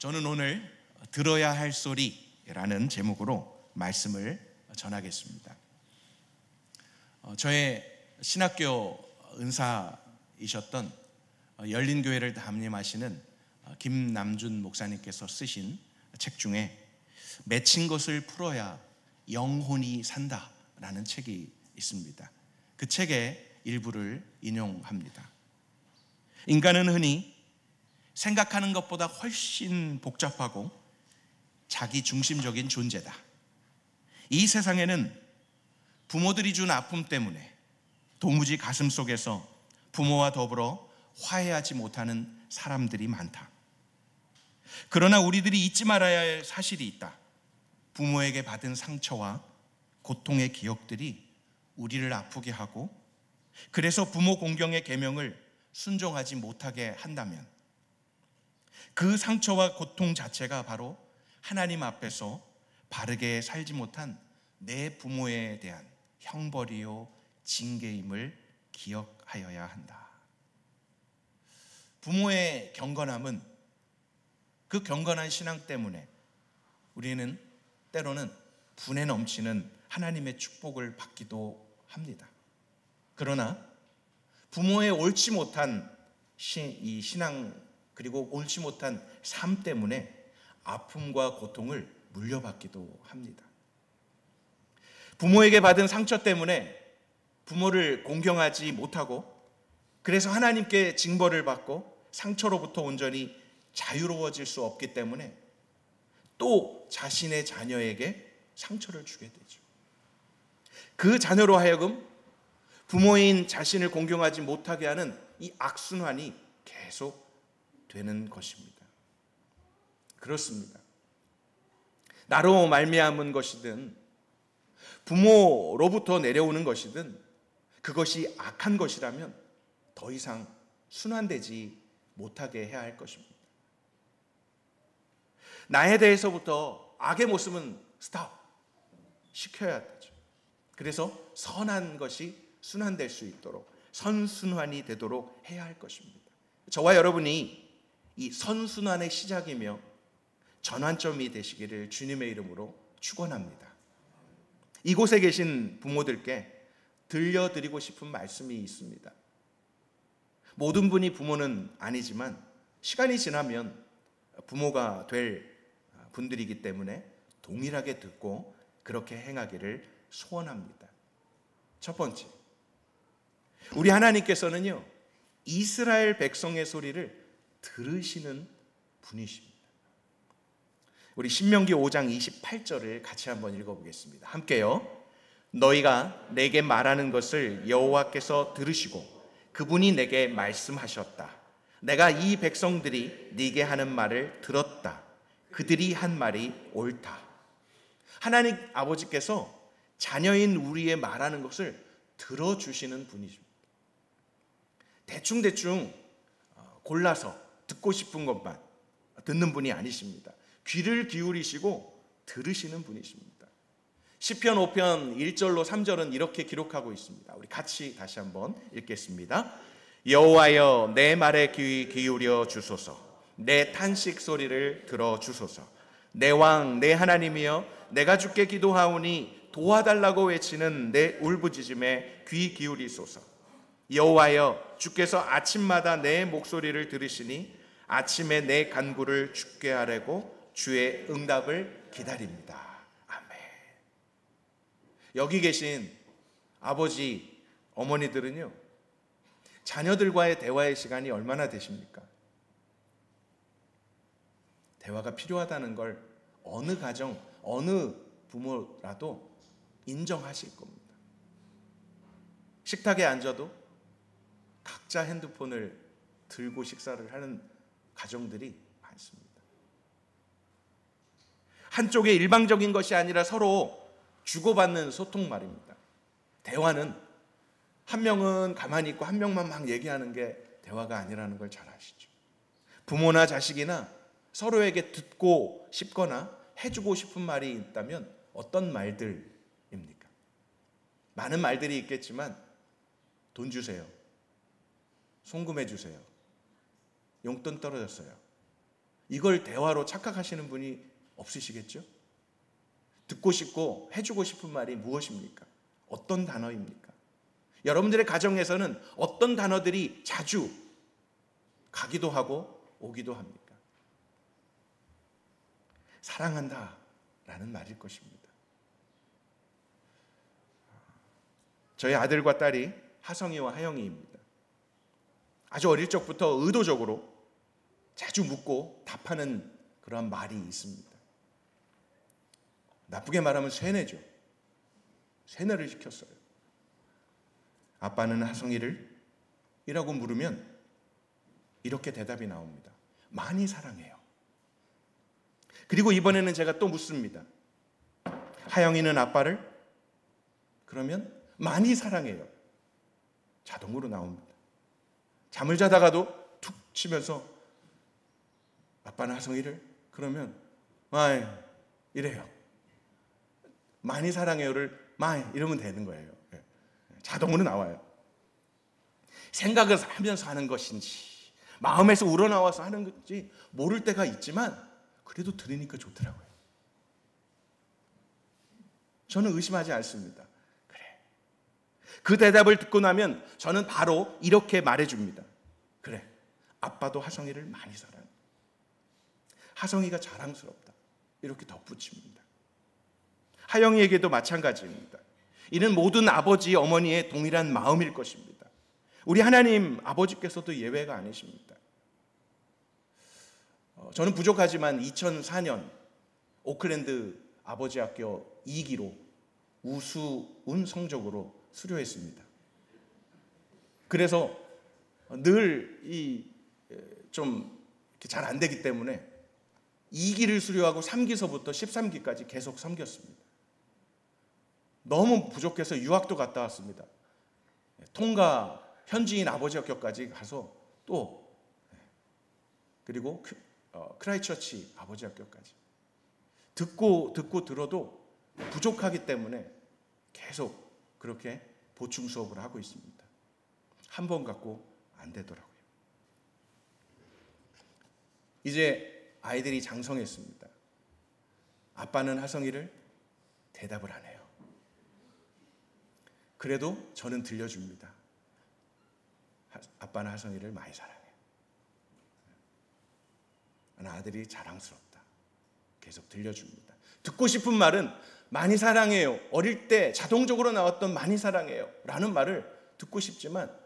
저는 오늘 들어야 할 소리라는 제목으로 말씀을 전하겠습니다. 저의 신학교 은사이셨던 열린교회를 담임하시는 김남준 목사님께서 쓰신 책 중에 맺힌 것을 풀어야 영혼이 산다라는 책이 있습니다. 그 책의 일부를 인용합니다. 인간은 흔히 생각하는 것보다 훨씬 복잡하고 자기중심적인 존재다. 이 세상에는 부모들이 준 아픔 때문에 도무지 가슴속에서 부모와 더불어 화해하지 못하는 사람들이 많다. 그러나 우리들이 잊지 말아야 할 사실이 있다. 부모에게 받은 상처와 고통의 기억들이 우리를 아프게 하고, 그래서 부모 공경의 계명을 순종하지 못하게 한다면 그 상처와 고통 자체가 바로 하나님 앞에서 바르게 살지 못한 내 부모에 대한 형벌이요 징계임을 기억하여야 한다. 부모의 경건함은, 그 경건한 신앙 때문에 우리는 때로는 분에 넘치는 하나님의 축복을 받기도 합니다. 그러나 부모의 옳지 못한 이 신앙, 그리고 옳지 못한 삶 때문에 아픔과 고통을 물려받기도 합니다. 부모에게 받은 상처 때문에 부모를 공경하지 못하고, 그래서 하나님께 징벌을 받고 상처로부터 온전히 자유로워질 수 없기 때문에 또 자신의 자녀에게 상처를 주게 되죠. 그 자녀로 하여금 부모인 자신을 공경하지 못하게 하는 이 악순환이 계속 되는 것입니다. 그렇습니다. 나로 말미암은 것이든 부모로부터 내려오는 것이든 그것이 악한 것이라면 더 이상 순환되지 못하게 해야 할 것입니다. 나에 대해서부터 악의 모습은 스탑 시켜야 되죠. 그래서 선한 것이 순환될 수 있도록, 선순환이 되도록 해야 할 것입니다. 저와 여러분이 이 선순환의 시작이며 전환점이 되시기를 주님의 이름으로 축원합니다. 이곳에 계신 부모들께 들려드리고 싶은 말씀이 있습니다. 모든 분이 부모는 아니지만 시간이 지나면 부모가 될 분들이기 때문에 동일하게 듣고 그렇게 행하기를 소원합니다. 첫 번째, 우리 하나님께서는요, 이스라엘 백성의 소리를 들으시는 분이십니다. 우리 신명기 5장 28절을 같이 한번 읽어보겠습니다. 함께요. 너희가 내게 말하는 것을 여호와께서 들으시고 그분이 내게 말씀하셨다. 내가 이 백성들이 네게 하는 말을 들었다. 그들이 한 말이 옳다. 하나님 아버지께서 자녀인 우리의 말하는 것을 들어주시는 분이십니다. 대충 골라서 듣고 싶은 것만 듣는 분이 아니십니다. 귀를 기울이시고 들으시는 분이십니다. 시편 5편 1절로 3절은 이렇게 기록하고 있습니다. 우리 같이 다시 한번 읽겠습니다. 여호와여, 내 말에 귀 기울여 주소서. 내 탄식 소리를 들어 주소서. 내 왕, 내 하나님이여, 내가 주께 기도하오니 도와달라고 외치는 내 울부짖음에 귀 기울이소서. 여호와여, 주께서 아침마다 내 목소리를 들으시니 아침에 내 간구를 주께 하려고 주의 응답을 기다립니다. 아멘. 여기 계신 아버지, 어머니들은요, 자녀들과의 대화의 시간이 얼마나 되십니까? 대화가 필요하다는 걸 어느 가정, 어느 부모라도 인정하실 겁니다. 식탁에 앉아도 각자 핸드폰을 들고 식사를 하는 가정들이 많습니다. 한쪽의 일방적인 것이 아니라 서로 주고받는 소통 말입니다. 대화는 한 명은 가만히 있고 한 명만 막 얘기하는 게 대화가 아니라는 걸 잘 아시죠. 부모나 자식이나 서로에게 듣고 싶거나 해주고 싶은 말이 있다면 어떤 말들입니까? 많은 말들이 있겠지만 돈 주세요. 송금해 주세요. 용돈 떨어졌어요. 이걸 대화로 착각하시는 분이 없으시겠죠? 듣고 싶고 해주고 싶은 말이 무엇입니까? 어떤 단어입니까? 여러분들의 가정에서는 어떤 단어들이 자주 가기도 하고 오기도 합니까? 사랑한다 라는 말일 것입니다. 저희 아들과 딸이 하성이와 하영이입니다. 아주 어릴 적부터 의도적으로 자주 묻고 답하는 그러한 말이 있습니다. 나쁘게 말하면 세뇌죠. 세뇌를 시켰어요. 아빠는 하성이를? 이라고 물으면 이렇게 대답이 나옵니다. 많이 사랑해요. 그리고 이번에는 제가 또 묻습니다. 하영이는 아빠를? 그러면 많이 사랑해요. 자동으로 나옵니다. 잠을 자다가도 툭 치면서 아빠는 하성이를? 그러면 마이 이래요. 많이 사랑해요를 마이 이러면 되는 거예요. 자동으로 나와요. 생각을 하면서 하는 것인지 마음에서 우러나와서 하는 건지 모를 때가 있지만 그래도 들으니까 좋더라고요. 저는 의심하지 않습니다. 그래. 그 대답을 듣고 나면 저는 바로 이렇게 말해줍니다. 그래, 아빠도 하성이를 많이 사랑해. 하성이가 자랑스럽다. 이렇게 덧붙입니다. 하영이에게도 마찬가지입니다. 이는 모든 아버지, 어머니의 동일한 마음일 것입니다. 우리 하나님 아버지께서도 예외가 아니십니다. 저는 부족하지만 2004년 오클랜드 아버지 학교 2기로 우수운 성적으로 수료했습니다. 그래서 늘 좀 잘 안 되기 때문에 2기를 수료하고 3기서부터 13기까지 계속 섬겼습니다. 너무 부족해서 유학도 갔다 왔습니다. 통가 현지인 아버지 학교까지 가서 또 그리고 크라이처치 아버지 학교까지 듣고 들어도 부족하기 때문에 계속 그렇게 보충 수업을 하고 있습니다. 한 번 갖고 안 되더라고요. 이제 아이들이 장성했습니다. 아빠는 하성이를? 대답을 안 해요. 그래도 저는 들려줍니다. 아빠는 하성이를 많이 사랑해. 아들이 자랑스럽다. 계속 들려줍니다. 듣고 싶은 말은 많이 사랑해요. 어릴 때 자동적으로 나왔던 많이 사랑해요 라는 말을 듣고 싶지만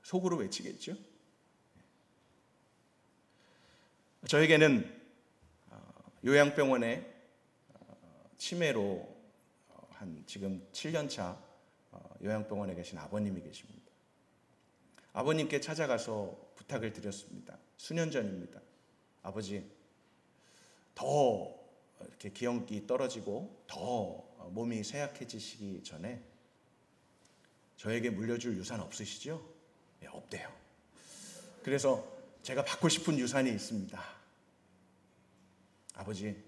속으로 외치겠죠. 저에게는 요양병원에 치매로 한 지금 7년차 요양병원에 계신 아버님이 계십니다. 아버님께 찾아가서 부탁을 드렸습니다. 수년 전입니다. 아버지, 더 이렇게 기억이 떨어지고 더 몸이 쇠약해지시기 전에 저에게 물려줄 유산 없으시죠? 네, 없대요. 그래서 제가 받고 싶은 유산이 있습니다. 아버지,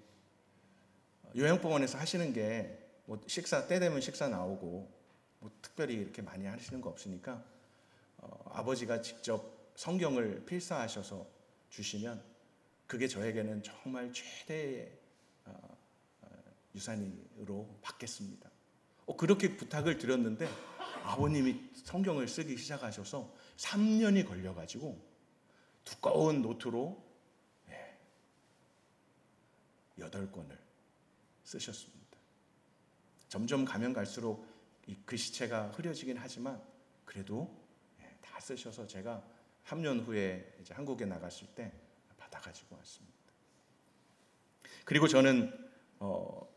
요양병원에서 하시는 게 뭐 식사 때 되면 식사 나오고 뭐 특별히 이렇게 많이 하시는 거 없으니까 아버지가 직접 성경을 필사하셔서 주시면 그게 저에게는 정말 최대의 유산으로 받겠습니다. 그렇게 부탁을 드렸는데 아버님이 성경을 쓰기 시작하셔서 3년이 걸려가지고 두꺼운 노트로 8권을 쓰셨습니다. 점점 가면 갈수록 이 글씨체가 흐려지긴 하지만 그래도 다 쓰셔서 제가 3년 후에 이제 한국에 나갔을 때 받아가지고 왔습니다. 그리고 저는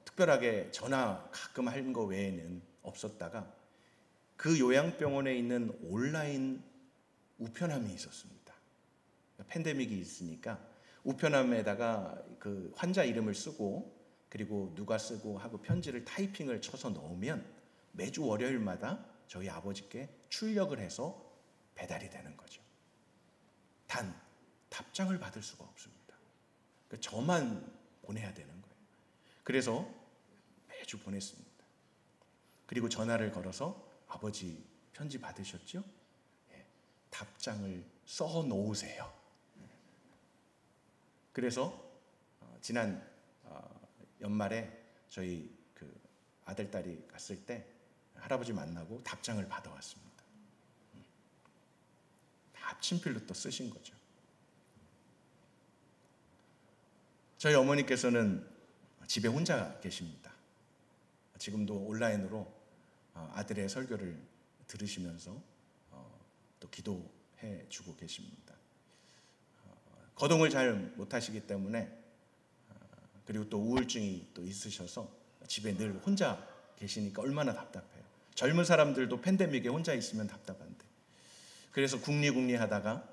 특별하게 전화 가끔 하는 거 외에는 없었다가 그 요양병원에 있는 온라인 우편함이 있었습니다. 팬데믹이 있으니까 우편함에다가 그 환자 이름을 쓰고 그리고 누가 쓰고 하고 편지를 타이핑을 쳐서 넣으면 매주 월요일마다 저희 아버지께 출력을 해서 배달이 되는 거죠. 단 답장을 받을 수가 없습니다. 그러니까 저만 보내야 되는 거예요. 그래서 매주 보냈습니다. 그리고 전화를 걸어서 아버지 편지 받으셨죠? 답장을 써 놓으세요. 그래서 지난 연말에 저희 그 아들 딸이 갔을 때 할아버지 만나고 답장을 받아왔습니다. 다 친필로 또 쓰신 거죠. 저희 어머니께서는 집에 혼자 계십니다. 지금도 온라인으로 아들의 설교를 들으시면서 또 기도해 주고 계십니다. 거동을 잘 못하시기 때문에 그리고 또 우울증이 또 있으셔서 집에 늘 혼자 계시니까 얼마나 답답해요. 젊은 사람들도 팬데믹에 혼자 있으면 답답한데, 그래서 국리 하다가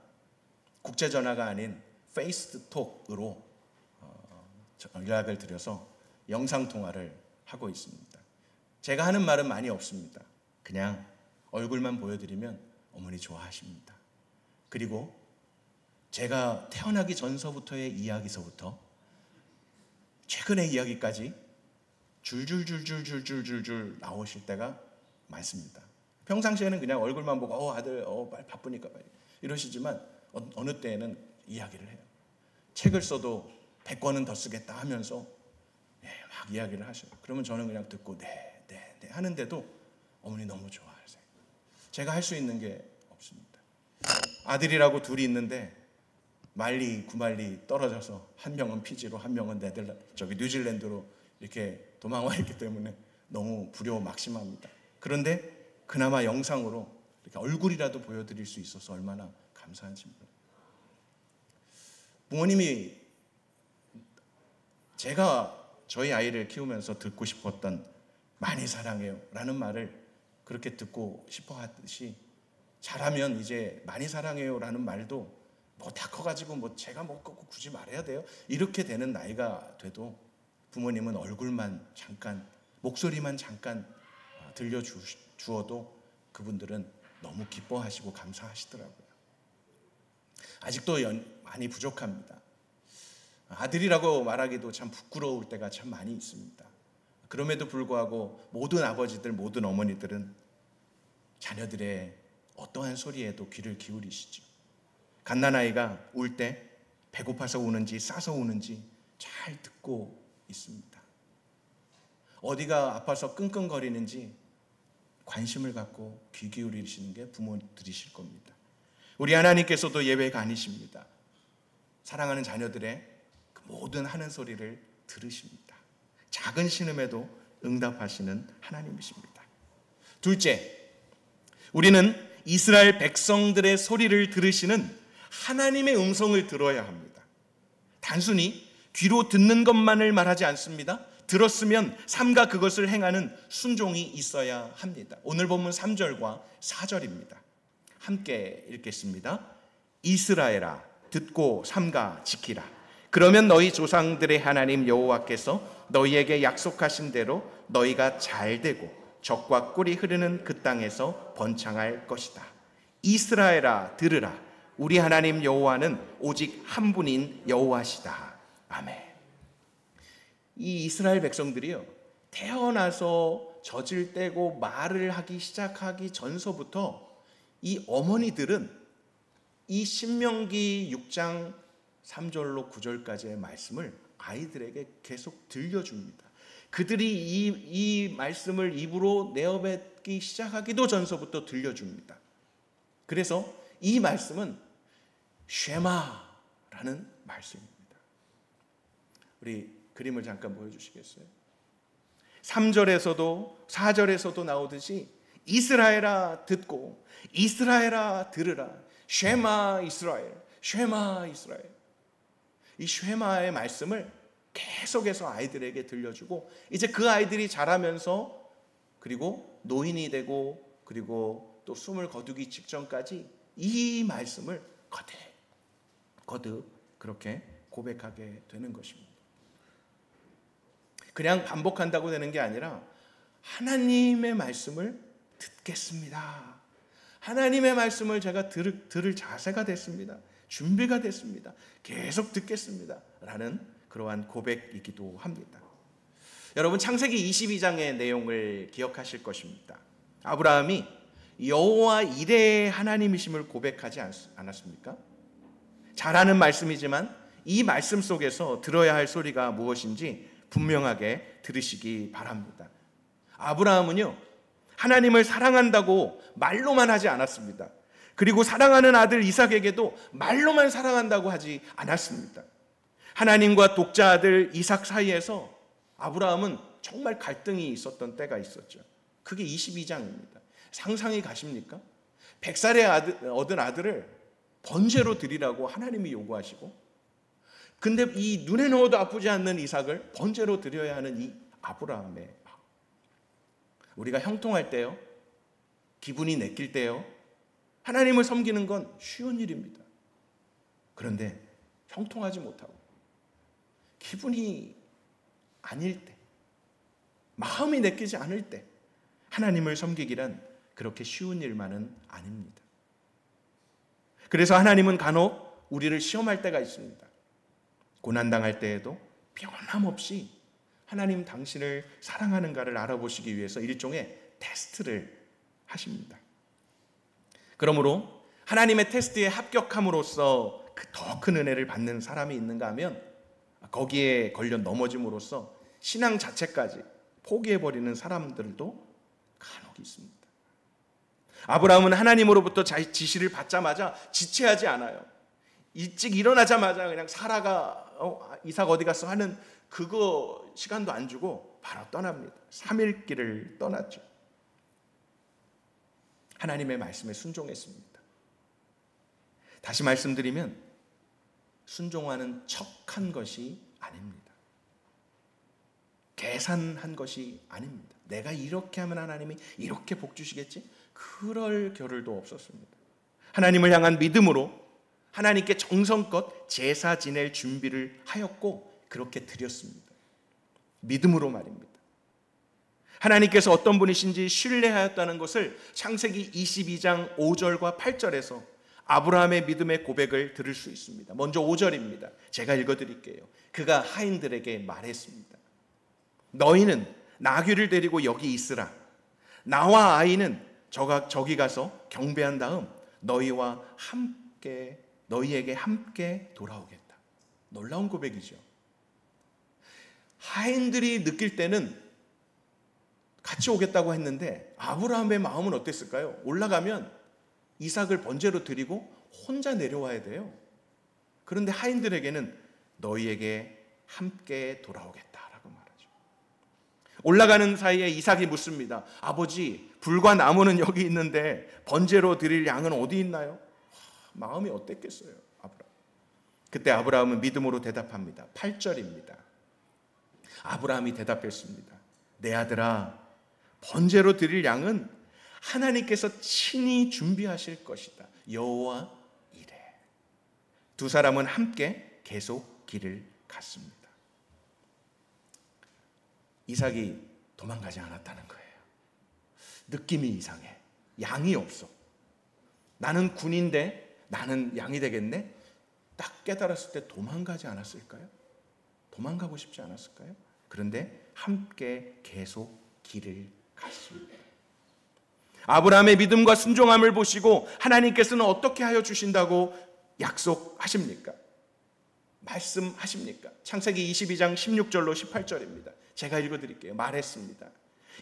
국제전화가 아닌 페이스톡으로 연락을 드려서 영상통화를 하고 있습니다. 제가 하는 말은 많이 없습니다. 그냥 얼굴만 보여드리면 어머니 좋아하십니다. 그리고 제가 태어나기 전서부터의 이야기서부터 최근의 이야기까지 줄줄줄줄줄줄줄 나오실 때가 많습니다. 평상시에는 그냥 얼굴만 보고 아들 바쁘니까 이러시지만 어느 때에는 이야기를 해요. 책을 써도 100권은 더 쓰겠다 하면서 막 이야기를 하셔요. 그러면 저는 그냥 듣고 네 하는데도 어머니 너무 좋아하세요. 제가 할 수 있는 게 없습니다. 아들이라고 둘이 있는데 말리 구말리 떨어져서 한 명은 피지로 한 명은 뉴질랜드로 이렇게 도망와 있기 때문에 너무 불효막심합니다. 그런데 그나마 영상으로 이렇게 얼굴이라도 보여드릴 수 있어서 얼마나 감사한지 몰라요. 부모님이 제가 저희 아이를 키우면서 듣고 싶었던 많이 사랑해요 라는 말을 그렇게 듣고 싶어 하듯이, 잘하면 이제 많이 사랑해요 라는 말도 다 커가지고 제가 꼭 굳이 말해야 돼요 이렇게 되는 나이가 돼도 부모님은 얼굴만 잠깐, 목소리만 잠깐 들려주어도 그분들은 너무 기뻐하시고 감사하시더라고요. 아직도 많이 부족합니다. 아들이라고 말하기도 참 부끄러울 때가 참 많이 있습니다. 그럼에도 불구하고 모든 아버지들, 모든 어머니들은 자녀들의 어떠한 소리에도 귀를 기울이시죠. 갓난아이가 울 때 배고파서 우는지 싸서 우는지 잘 듣고 있습니다. 어디가 아파서 끙끙거리는지 관심을 갖고 귀 기울이시는 게 부모들이실 겁니다. 우리 하나님께서도 예외가 아니십니다. 사랑하는 자녀들의 그 모든 하는 소리를 들으십니다. 작은 신음에도 응답하시는 하나님이십니다. 둘째, 우리는 이스라엘 백성들의 소리를 들으시는 하나님의 음성을 들어야 합니다. 단순히 귀로 듣는 것만을 말하지 않습니다. 들었으면 삼가 그것을 행하는 순종이 있어야 합니다. 오늘 본문 3절과 4절입니다. 함께 읽겠습니다. 이스라엘아, 듣고 삼가 지키라. 그러면 너희 조상들의 하나님 여호와께서 너희에게 약속하신 대로 너희가 잘되고 적과 꿀이 흐르는 그 땅에서 번창할 것이다. 이스라엘아, 들으라. 우리 하나님 여호와는 오직 한 분인 여호와시다. 아멘. 이 이스라엘 백성들이요, 태어나서 젖을 떼고 말을 하기 시작하기 전서부터 이 어머니들은 이 신명기 6장 3절로 9절까지의 말씀을 아이들에게 계속 들려줍니다. 그들이 이 말씀을 입으로 내어뱉기 시작하기도 전서부터 들려줍니다. 그래서 이 말씀은 쉐마라는 말씀입니다. 우리 그림을 잠깐 보여주시겠어요? 3절에서도 4절에서도 나오듯이 이스라엘아 듣고 이스라엘아 들으라. 쉐마 이스라엘, 쉐마 이스라엘. 이 쉐마의 말씀을 계속해서 아이들에게 들려주고, 이제 그 아이들이 자라면서 그리고 노인이 되고 그리고 또 숨을 거두기 직전까지 이 말씀을 거듭 그렇게 고백하게 되는 것입니다. 그냥 반복한다고 되는 게 아니라 하나님의 말씀을 듣겠습니다. 하나님의 말씀을 제가 들을 자세가 됐습니다. 준비가 됐습니다. 계속 듣겠습니다. 라는 그러한 고백이기도 합니다. 여러분, 창세기 22장의 내용을 기억하실 것입니다. 아브라함이 여호와 이레의 하나님이심을 고백하지 않았습니까? 잘 아는 말씀이지만 이 말씀 속에서 들어야 할 소리가 무엇인지 분명하게 들으시기 바랍니다. 아브라함은요, 하나님을 사랑한다고 말로만 하지 않았습니다. 그리고 사랑하는 아들 이삭에게도 말로만 사랑한다고 하지 않았습니다. 하나님과 독자 아들 이삭 사이에서 아브라함은 정말 갈등이 있었던 때가 있었죠. 그게 22장입니다. 상상이 가십니까? 100살에 얻은 아들을 번제로 드리라고 하나님이 요구하시고, 근데 이 눈에 넣어도 아프지 않는 이삭을 번제로 드려야 하는 이 아브라함의 마음. 우리가 형통할 때요, 기분이 내킬 때요, 하나님을 섬기는 건 쉬운 일입니다. 그런데 형통하지 못하고 기분이 아닐 때, 마음이 내키지 않을 때 하나님을 섬기기란 그렇게 쉬운 일만은 아닙니다. 그래서 하나님은 간혹 우리를 시험할 때가 있습니다. 고난당할 때에도 변함없이 하나님 당신을 사랑하는가를 알아보시기 위해서 일종의 테스트를 하십니다. 그러므로 하나님의 테스트에 합격함으로써 더 큰 은혜를 받는 사람이 있는가 하면 거기에 걸려 넘어짐으로써 신앙 자체까지 포기해버리는 사람들도 간혹 있습니다. 아브라함은 하나님으로부터 지시를 받자마자 지체하지 않아요. 일찍 일어나자마자 그냥 사라가 이삭 어디 갔어 하는 그거 시간도 안 주고 바로 떠납니다. 3일 길을 떠났죠. 하나님의 말씀에 순종했습니다. 다시 말씀드리면 순종하는 척한 것이 아닙니다. 계산한 것이 아닙니다. 내가 이렇게 하면 하나님이 이렇게 복 주시겠지? 그럴 겨를도 없었습니다. 하나님을 향한 믿음으로 하나님께 정성껏 제사 지낼 준비를 하였고 그렇게 드렸습니다. 믿음으로 말입니다. 하나님께서 어떤 분이신지 신뢰하였다는 것을 창세기 22장 5절과 8절에서 아브라함의 믿음의 고백을 들을 수 있습니다. 먼저 5절입니다. 제가 읽어드릴게요. 그가 하인들에게 말했습니다. 너희는 나귀를 데리고 여기 있으라. 나와 아이는 저기 가서 경배한 다음 너희에게 함께 돌아오겠다. 놀라운 고백이죠. 하인들이 느낄 때는 같이 오겠다고 했는데 아브라함의 마음은 어땠을까요? 올라가면 이삭을 번제로 드리고 혼자 내려와야 돼요. 그런데 하인들에게는 너희에게 함께 돌아오겠다라고 말하죠. 올라가는 사이에 이삭이 묻습니다. 아버지, 불과 나무는 여기 있는데 번제로 드릴 양은 어디 있나요? 마음이 어땠겠어요, 아브라함. 그때 아브라함은 믿음으로 대답합니다. 8절입니다. 아브라함이 대답했습니다. 내 아들아, 번제로 드릴 양은 하나님께서 친히 준비하실 것이다. 여호와 이래. 두 사람은 함께 계속 길을 갔습니다. 이삭이 도망가지 않았다는 거예요. 느낌이 이상해. 양이 없어. 나는 군인데 나는 양이 되겠네? 딱 깨달았을 때 도망가지 않았을까요? 도망가고 싶지 않았을까요? 그런데 함께 계속 길을 갔습니다. 아브라함의 믿음과 순종함을 보시고 하나님께서는 어떻게 하여 주신다고 약속하십니까? 말씀하십니까? 창세기 22장 16절로 18절입니다. 제가 읽어드릴게요. 말했습니다.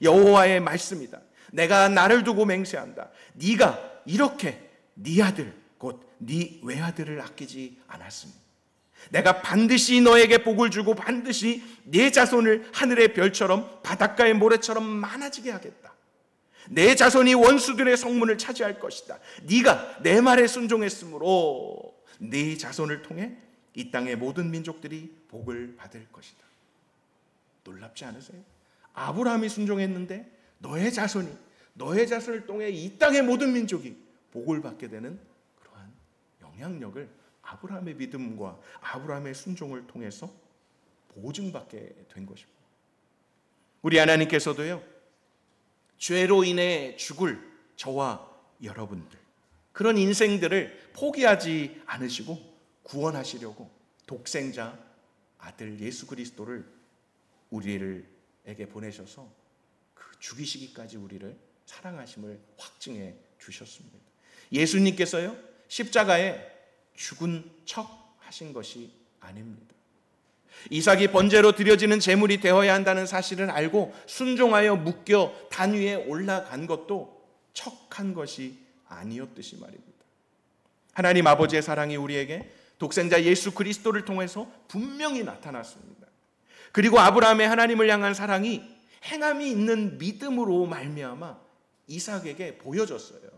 여호와의 말씀이다. 내가 나를 두고 맹세한다. 네가 이렇게 네 아들 곧 네 외아들을 아끼지 않았으니 내가 반드시 너에게 복을 주고 반드시 네 자손을 하늘의 별처럼 바닷가의 모래처럼 많아지게 하겠다. 내 자손이 원수들의 성문을 차지할 것이다. 네가 내 말에 순종했으므로 네 자손을 통해 이 땅의 모든 민족들이 복을 받을 것이다. 놀랍지 않으세요? 아브라함이 순종했는데 너의 자손을 통해 이 땅의 모든 민족이 복을 받게 되는 그러한 영향력을 아브라함의 믿음과 아브라함의 순종을 통해서 보증받게 된 것입니다. 우리 하나님께서도요, 죄로 인해 죽을 저와 여러분들, 그런 인생들을 포기하지 않으시고 구원하시려고 독생자 아들 예수 그리스도를 우리에게 보내셔서 그 죽이시기까지 우리를 사랑하심을 확증해 주셨습니다. 예수님께서요, 십자가에 죽은 척 하신 것이 아닙니다. 이삭이 번제로 드려지는 제물이 되어야 한다는 사실을 알고 순종하여 묶여 단 위에 올라간 것도 척한 것이 아니었듯이 말입니다. 하나님 아버지의 사랑이 우리에게 독생자 예수 그리스도를 통해서 분명히 나타났습니다. 그리고 아브라함의 하나님을 향한 사랑이 행함이 있는 믿음으로 말미암아 이삭에게 보여졌어요.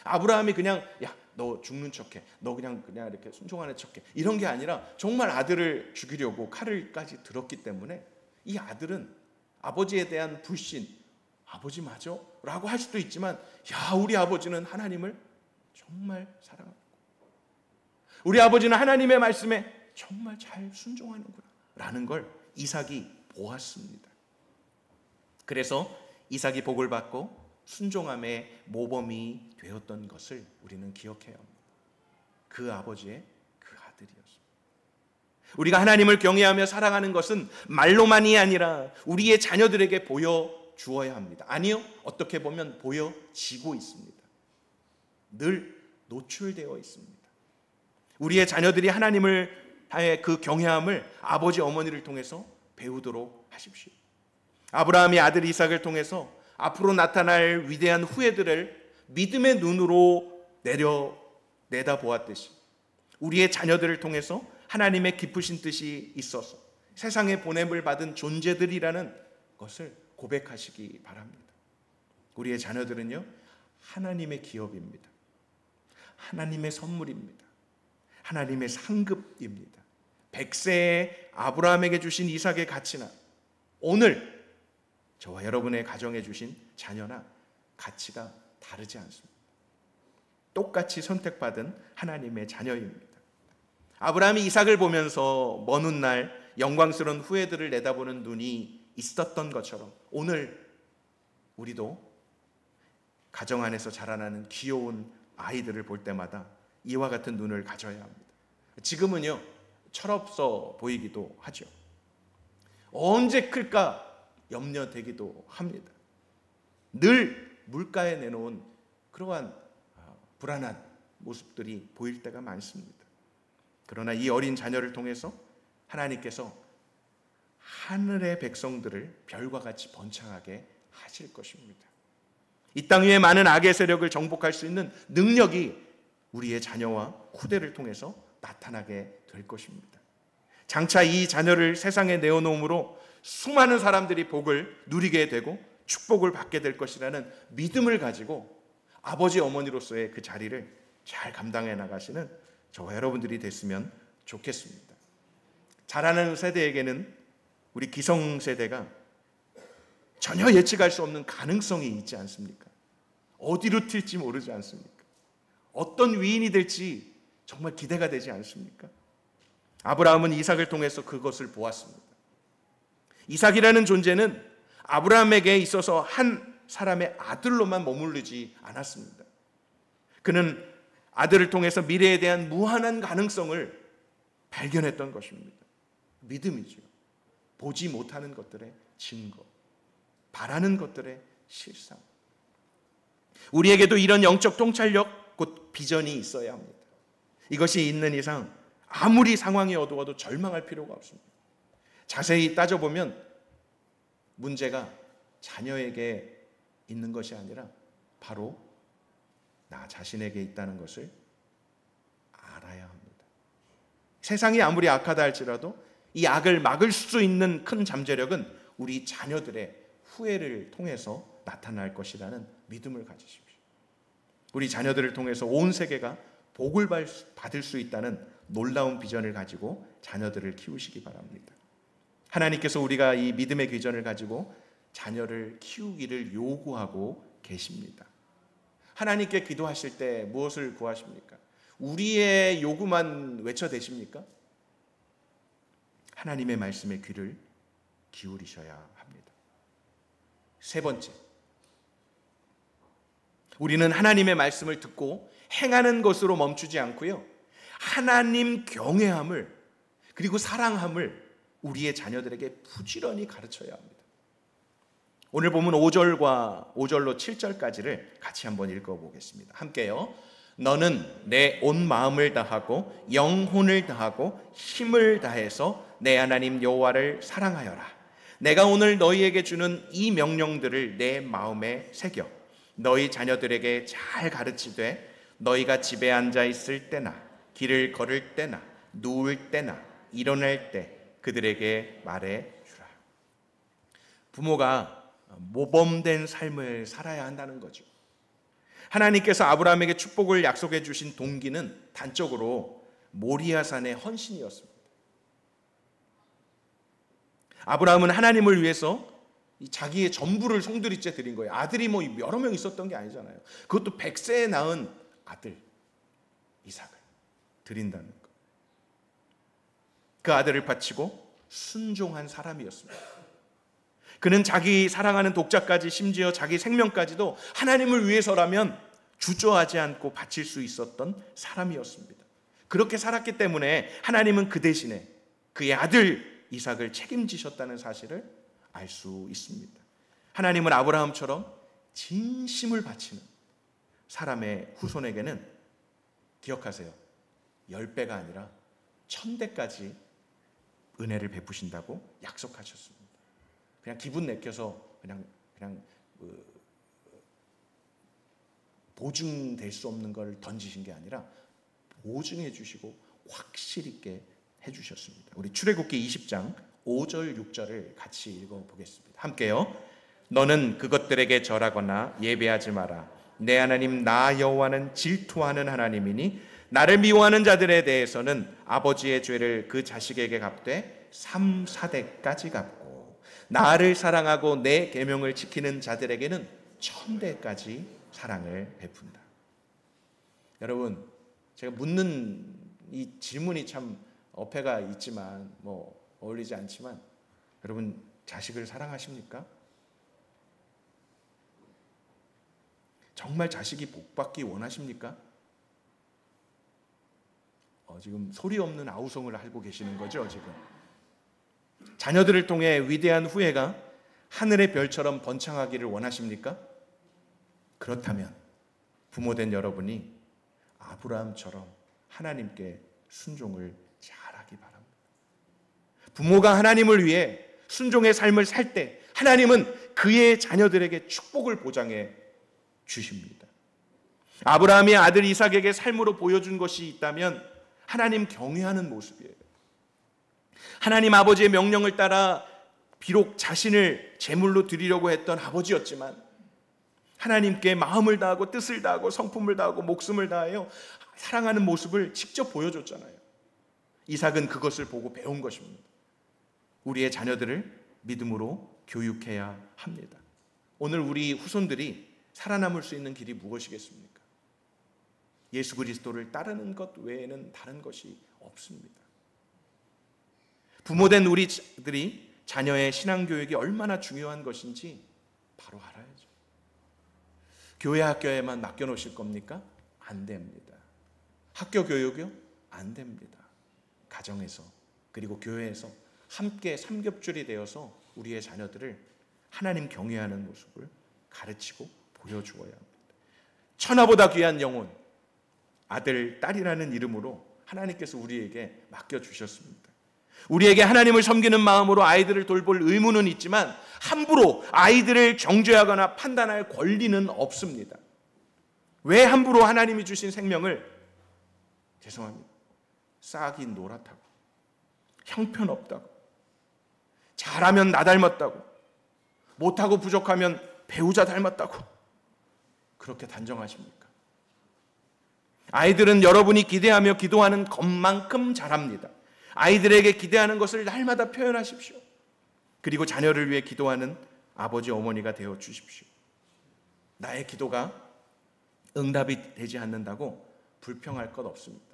아브라함이 그냥 야, 너 죽는 척해, 너 그냥 이렇게 순종하는 척해, 이런 게 아니라 정말 아들을 죽이려고 칼을까지 들었기 때문에 이 아들은 아버지에 대한 불신, 아버지 맞아? 라고 할 수도 있지만, 야, 우리 아버지는 하나님을 정말 사랑하고 우리 아버지는 하나님의 말씀에 정말 잘 순종하는구나 라는 걸 이삭이 보았습니다. 그래서 이삭이 복을 받고 순종함의 모범이 되었던 것을 우리는 기억해야 합니다. 그 아버지의 그 아들이었습니다. 우리가 하나님을 경외하며 사랑하는 것은 말로만이 아니라 우리의 자녀들에게 보여주어야 합니다. 아니요, 어떻게 보면 보여지고 있습니다. 늘 노출되어 있습니다. 우리의 자녀들이 하나님을 그 경외함을 아버지 어머니를 통해서 배우도록 하십시오. 아브라함이 아들 이삭을 통해서 앞으로 나타날 위대한 후예들을 믿음의 눈으로 내다보았듯이 우리의 자녀들을 통해서 하나님의 깊으신 뜻이 있어서 세상에 보냄을 받은 존재들이라는 것을 고백하시기 바랍니다. 우리의 자녀들은요, 하나님의 기업입니다. 하나님의 선물입니다. 하나님의 상급입니다. 100세의 아브라함에게 주신 이삭의 가치나 오늘 저와 여러분의 가정에 주신 자녀나 가치가 다르지 않습니다. 똑같이 선택받은 하나님의 자녀입니다. 아브라함이 이삭을 보면서 먼 훗날 영광스러운 후예들을 내다보는 눈이 있었던 것처럼 오늘 우리도 가정 안에서 자라나는 귀여운 아이들을 볼 때마다 이와 같은 눈을 가져야 합니다. 지금은요, 철없어 보이기도 하죠. 언제 클까 염려되기도 합니다. 늘 물가에 내놓은 그러한 불안한 모습들이 보일 때가 많습니다. 그러나 이 어린 자녀를 통해서 하나님께서 하늘의 백성들을 별과 같이 번창하게 하실 것입니다. 이 땅 위에 많은 악의 세력을 정복할 수 있는 능력이 우리의 자녀와 후대를 통해서 나타나게 될 것입니다. 장차 이 자녀를 세상에 내어놓음으로 수많은 사람들이 복을 누리게 되고 축복을 받게 될 것이라는 믿음을 가지고 아버지 어머니로서의 그 자리를 잘 감당해 나가시는 저와 여러분들이 됐으면 좋겠습니다. 자라는 세대에게는 우리 기성세대가 전혀 예측할 수 없는 가능성이 있지 않습니까? 어디로 튈지 모르지 않습니까? 어떤 위인이 될지 정말 기대가 되지 않습니까? 아브라함은 이삭을 통해서 그것을 보았습니다. 이삭이라는 존재는 아브라함에게 있어서 한 사람의 아들로만 머무르지 않았습니다. 그는 아들을 통해서 미래에 대한 무한한 가능성을 발견했던 것입니다. 믿음이죠. 보지 못하는 것들의 증거, 바라는 것들의 실상. 우리에게도 이런 영적 통찰력, 곧 비전이 있어야 합니다. 이것이 있는 이상 아무리 상황이 어두워도 절망할 필요가 없습니다. 자세히 따져보면 문제가 자녀에게 있는 것이 아니라 바로 나 자신에게 있다는 것을 알아야 합니다. 세상이 아무리 악하다 할지라도 이 악을 막을 수 있는 큰 잠재력은 우리 자녀들의 후회를 통해서 나타날 것이라는 믿음을 가지십시오. 우리 자녀들을 통해서 온 세계가 복을 받을 수 있다는 놀라운 비전을 가지고 자녀들을 키우시기 바랍니다. 하나님께서 우리가 이 믿음의 비전을 가지고 자녀를 키우기를 요구하고 계십니다. 하나님께 기도하실 때 무엇을 구하십니까? 우리의 요구만 외쳐대십니까? 하나님의 말씀에 귀를 기울이셔야 합니다. 세 번째, 우리는 하나님의 말씀을 듣고 행하는 것으로 멈추지 않고요, 하나님 경외함을 그리고 사랑함을 우리의 자녀들에게 부지런히 가르쳐야 합니다. 오늘 보면 5절로 7절까지를 같이 한번 읽어보겠습니다. 함께요. 너는 내 온 마음을 다하고 영혼을 다하고 힘을 다해서 내 하나님 여호와를 사랑하여라. 내가 오늘 너희에게 주는 이 명령들을 내 마음에 새겨 너희 자녀들에게 잘 가르치되 너희가 집에 앉아 있을 때나 길을 걸을 때나 누울 때나 일어날 때 그들에게 말해 주라. 부모가 모범된 삶을 살아야 한다는 거죠. 하나님께서 아브라함에게 축복을 약속해 주신 동기는 단적으로 모리아산의 헌신이었습니다. 아브라함은 하나님을 위해서 자기의 전부를 송두리째 드린 거예요. 아들이 뭐 여러 명 있었던 게 아니잖아요. 그것도 100세에 낳은 아들 이삭을 드린다는 것. 그 아들을 바치고 순종한 사람이었습니다. 그는 자기 사랑하는 독자까지 심지어 자기 생명까지도 하나님을 위해서라면 주저하지 않고 바칠 수 있었던 사람이었습니다. 그렇게 살았기 때문에 하나님은 그 대신에 그의 아들 이삭을 책임지셨다는 사실을 알 수 있습니다. 하나님은 아브라함처럼 진심을 바치는 사람의 후손에게는 기억하세요. 10배가 아니라 1000배까지 은혜를 베푸신다고 약속하셨습니다. 그냥 기분 내켜서 그냥 보증될 수 없는 걸 던지신 게 아니라 보증해 주시고 확실 있게 해 주셨습니다. 우리 출애굽기 20장 5절 6절을 같이 읽어보겠습니다. 함께요. 너는 그것들에게 절하거나 예배하지 마라. 내 하나님 나 여호와는 질투하는 하나님이니 나를 미워하는 자들에 대해서는 아버지의 죄를 그 자식에게 갚되 3, 4대까지 갚고 나를 사랑하고 내 계명을 지키는 자들에게는 1000대까지 사랑을 베푼다. 여러분, 제가 묻는 이 질문이 참 어폐가 있지만 어울리지 않지만 여러분 자식을 사랑하십니까? 정말 자식이 복받기 원하십니까? 지금 소리 없는 아우성을 하고 계시는 거죠, 지금. 자녀들을 통해 위대한 후예가 하늘의 별처럼 번창하기를 원하십니까? 그렇다면 부모된 여러분이 아브라함처럼 하나님께 순종을 잘하기 바랍니다. 부모가 하나님을 위해 순종의 삶을 살 때 하나님은 그의 자녀들에게 축복을 보장해 주십니다. 아브라함이 아들 이삭에게 삶으로 보여준 것이 있다면 하나님 경외하는 모습이에요. 하나님 아버지의 명령을 따라 비록 자신을 제물로 드리려고 했던 아버지였지만 하나님께 마음을 다하고 뜻을 다하고 성품을 다하고 목숨을 다하여 사랑하는 모습을 직접 보여줬잖아요. 이삭은 그것을 보고 배운 것입니다. 우리의 자녀들을 믿음으로 교육해야 합니다. 오늘 우리 후손들이 살아남을 수 있는 길이 무엇이겠습니까? 예수 그리스도를 따르는 것 외에는 다른 것이 없습니다. 부모된 우리들이 자녀의 신앙교육이 얼마나 중요한 것인지 바로 알아야죠. 교회 학교에만 맡겨놓으실 겁니까? 안 됩니다. 학교 교육이요? 안 됩니다. 가정에서 그리고 교회에서 함께 삼겹줄이 되어서 우리의 자녀들을 하나님 경외하는 모습을 가르치고 보여주어야 합니다. 천하보다 귀한 영혼, 아들, 딸이라는 이름으로 하나님께서 우리에게 맡겨주셨습니다. 우리에게 하나님을 섬기는 마음으로 아이들을 돌볼 의무는 있지만 함부로 아이들을 정죄하거나 판단할 권리는 없습니다. 왜 함부로 하나님이 주신 생명을 죄송합니다. 싹이 노랗다고, 형편없다고, 잘하면 나 닮았다고, 못하고 부족하면 배우자 닮았다고 그렇게 단정하십니까? 아이들은 여러분이 기대하며 기도하는 것만큼 잘합니다. 아이들에게 기대하는 것을 날마다 표현하십시오. 그리고 자녀를 위해 기도하는 아버지 어머니가 되어 주십시오. 나의 기도가 응답이 되지 않는다고 불평할 것 없습니다.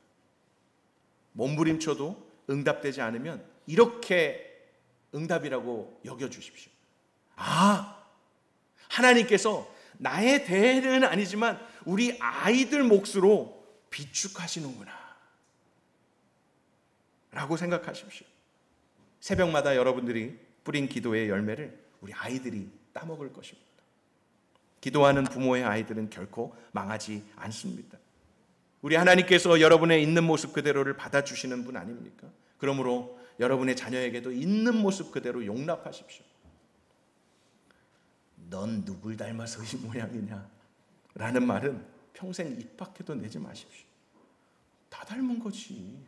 몸부림쳐도 응답되지 않으면 이렇게 응답이라고 여겨주십시오. 하나님께서 나의 대는 아니지만 우리 아이들 몫으로 비축하시는구나 라고 생각하십시오. 새벽마다 여러분들이 뿌린 기도의 열매를 우리 아이들이 따먹을 것입니다. 기도하는 부모의 아이들은 결코 망하지 않습니다. 우리 하나님께서 여러분의 있는 모습 그대로를 받아주시는 분 아닙니까? 그러므로 여러분의 자녀에게도 있는 모습 그대로 용납하십시오. 넌 누굴 닮아서 이 모양이냐? 라는 말은 평생 입 밖에도 내지 마십시오. 다 닮은 거지.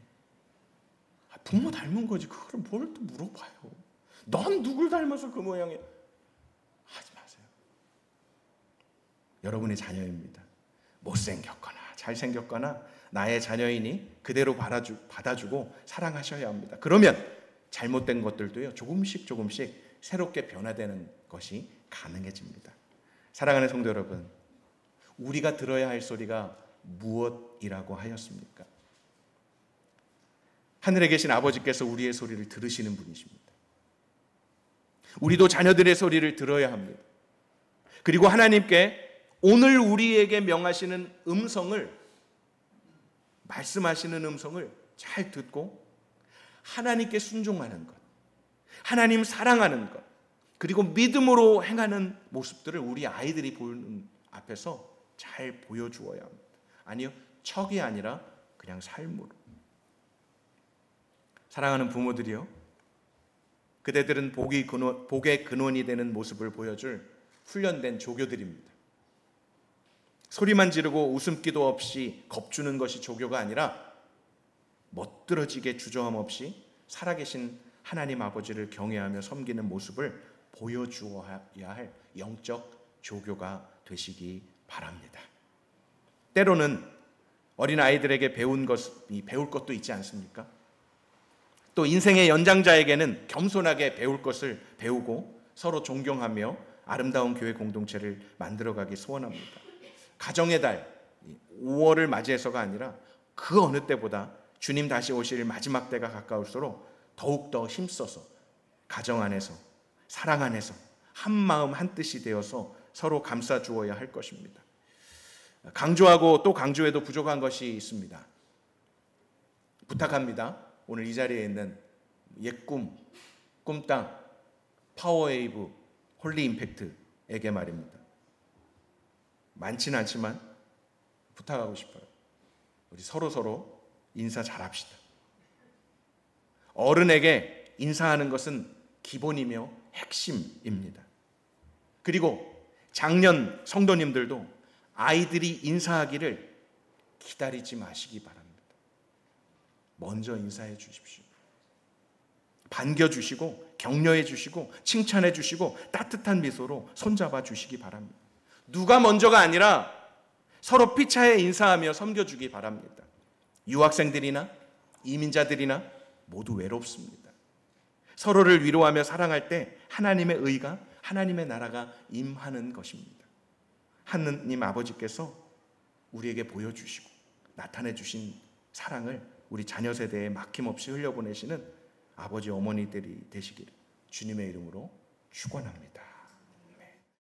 부모 닮은 거지. 그걸 뭘 또 물어봐요. 넌 누굴 닮아서 그 모양이야? 하지 마세요. 여러분의 자녀입니다. 못생겼거나 잘생겼거나 나의 자녀이니 그대로 받아주고 사랑하셔야 합니다. 그러면 잘못된 것들도요, 조금씩 새롭게 변화되는 것이 가능해집니다. 사랑하는 성도 여러분, 우리가 들어야 할 소리가 무엇이라고 하였습니까? 하늘에 계신 아버지께서 우리의 소리를 들으시는 분이십니다. 우리도 자녀들의 소리를 들어야 합니다. 그리고 하나님께 오늘 우리에게 명하시는 음성을, 말씀하시는 음성을 잘 듣고 하나님께 순종하는 것, 하나님 사랑하는 것, 그리고 믿음으로 행하는 모습들을 우리 아이들이 보는 앞에서 잘 보여주어야 합니다. 아니요, 척이 아니라 그냥 삶으로. 사랑하는 부모들이요, 그대들은 복의 근원이 되는 모습을 보여줄 훈련된 조교들입니다. 소리만 지르고 웃음기도 없이 겁주는 것이 조교가 아니라 멋들어지게 주저함 없이 살아계신 하나님 아버지를 경외하며 섬기는 모습을 보여주어야 할 영적 조교가 되시기 바랍니다. 때로는 어린 아이들에게 배울 것도 있지 않습니까? 또 인생의 연장자에게는 겸손하게 배울 것을 배우고 서로 존경하며 아름다운 교회 공동체를 만들어가기 소원합니다. 가정의 달 5월을 맞이해서가 아니라 그 어느 때보다 주님 다시 오실 마지막 때가 가까울수록 더욱더 힘써서 가정 안에서, 사랑 안에서 한 마음 한 뜻이 되어서 서로 감싸 주어야 할 것입니다. 강조하고 또 강조해도 부족한 것이 있습니다. 부탁합니다. 오늘 이 자리에 있는 옛꿈, 꿈땅, 파워웨이브, 홀리 임팩트에게 말입니다. 많지는 않지만 부탁하고 싶어요. 우리 서로 인사 잘합시다. 어른에게 인사하는 것은 기본이며 핵심입니다. 그리고 장년 성도님들도 아이들이 인사하기를 기다리지 마시기 바랍니다. 먼저 인사해 주십시오. 반겨주시고 격려해 주시고 칭찬해 주시고 따뜻한 미소로 손잡아 주시기 바랍니다. 누가 먼저가 아니라 서로 피차에 인사하며 섬겨주기 바랍니다. 유학생들이나 이민자들이나 모두 외롭습니다. 서로를 위로하며 사랑할 때 하나님의 의가, 하나님의 나라가 임하는 것입니다. 하느님 아버지께서 우리에게 보여주시고 나타내 주신 사랑을 우리 자녀 세대에 막힘없이 흘려보내시는 아버지 어머니들이 되시기를 주님의 이름으로 축원합니다.